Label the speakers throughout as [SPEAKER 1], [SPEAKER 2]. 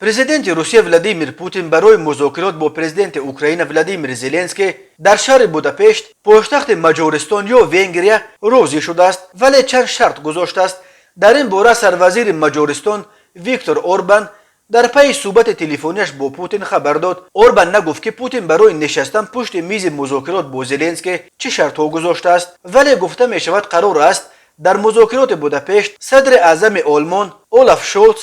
[SPEAKER 1] پرزیدنت روسیه ولادیمیر پوتین برای مذاکرات با پرزیدنت اوکراین ولادیمیر زلنسکی در شهر بوداپشت پایتخت مجارستان یا ونگریا راضی شده است، ولی چند شرط گذاشته است. در این باره سروزیر مجارستان ویکتور اوربان در پی صحبت تلفنیش با پوتین خبر داد. اوربان نگفت که پوتین برای نشستن پشت میز مذاکرات با زلنسکی چه شرطها گذاشته است، ولی گفته می شود قرار است در مذاکرات بوداپشت صدر اعظم آلمان اولاف شولز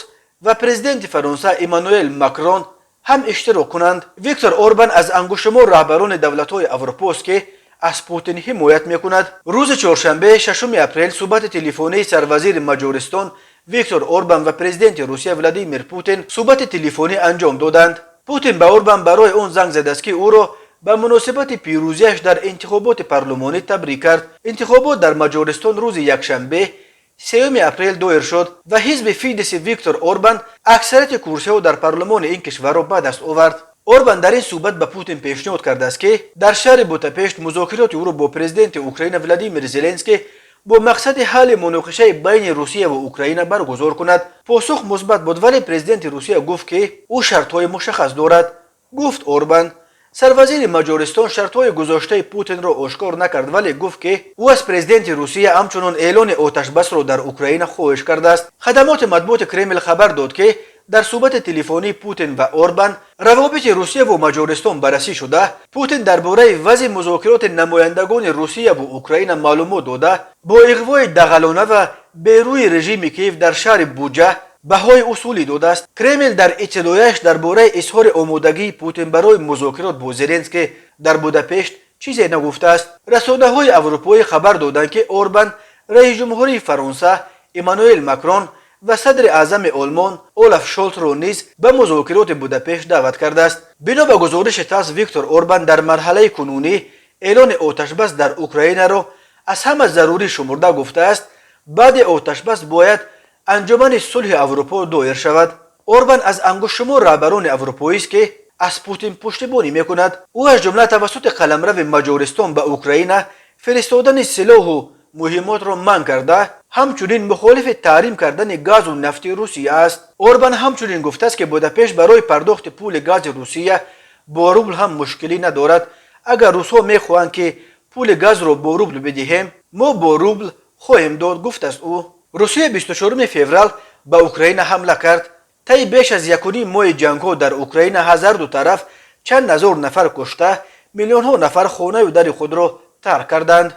[SPEAKER 1] و پرزیدنت فرانسه ایمانوئل ماکرون هم اشتراک کنند. ویکتور اوربان از انگشت‌شمار رهبران دولت‌های اروپا است که از پوتین حمایت می‌کند. روز چهارشنبه ششم اپریل صحبت تلفنی سروزیر مجارستان ویکتور اوربان و پرزیدنت روسیه ولادیمیر پوتین صحبت تلفنی انجام دادند. پوتین به اوربان برای اون زنگ زد است که او را به مناسبت پیروزیش در انتخابات پارلمانی تبریک کرد. انتخابات در مجارستان روز یکشنبه 3 اپریل دایر شد و حزب فیدس ویکتور اوربان اکثریت کرسی‌ها در پارلمان این کشور را به دست آورد. اوربان در این صحبت به پوتین پیشنهاد کرده است که در شهر بوداپشت مذاکرات او را با پرزیدنت اوکراین ولادیمیر زلنسکی با مقصد حل مناقشه بین روسیه و اوکراین برگزار کند. پاسخ مثبت بود، ولی پرزیدنت روسیه گفت که او شرط‌های مشخص دارد. گفت اوربان. سروزیر مجارستان شرط‌های گذاشته پوتین را آشکار نکرد، ولی گفت که او از پرزیدنت روسیه همچنان اعلان آتش بس را در اوکراین خواهش کرده است. خدمات مطبوعات کرمل خبر داد که در صحبت تلفنی پوتین و اوربان روابط روسیه و مجارستان بررسی شده. پوتین درباره وضع مذاکرات نمایندگان روسیه و اوکراین معلومات داده. با اغوای دغلانه و بیروی رژیم کیف در شهر بوجه بهای اصولی داده است. کرمل در اطلاعیش درباره اظهار آمادگی پوتین برای مذاکرات با زلنسکی در بوداپشت چیزی نگفته است. رسانه‌های اروپایی خبر دادند که اوربان رئیس جمهوری فرانسه ایمانوئل ماکرون و صدر اعظم آلمان اولاف شولز را نیز به مذاکرات بوداپشت دعوت کرده است. بنا به گزارش تاس ویکتور اوربان در مرحله کنونی اعلان آتش بس در اوکراین را از همه ضروری شمرده گفته است. بعد آتش بس باید انجمن صلح اروپا دایر شود. اوربان از انگشت‌شمار رهبران اروپایی است که از پوتین پشتیبانی میکند. او از جمله توسط قلمرو مجارستان به اوکراین فرستادن سلاح و مهمات را منع کرده، همچنین مخالف تحریم کردن گاز و نفت روسیه است. اوربان همچنین گفته است که بوداپشت برای پرداخت پول گاز روسیه با روبل هم مشکلی ندارد. اگر روس‌ها میخواهند که پول گاز را با روبل بدهیم، ما با روبل خواهیم داد، گفته است او. روسیه 24 فوریه به اوکراین حمله کرد. طی بیش از 1.5 ماه جنگ‌ها در اوکراین هزار دو طرف چند هزار نفر کشته، میلیون‌ها نفر خانه و در خود را ترک کردند.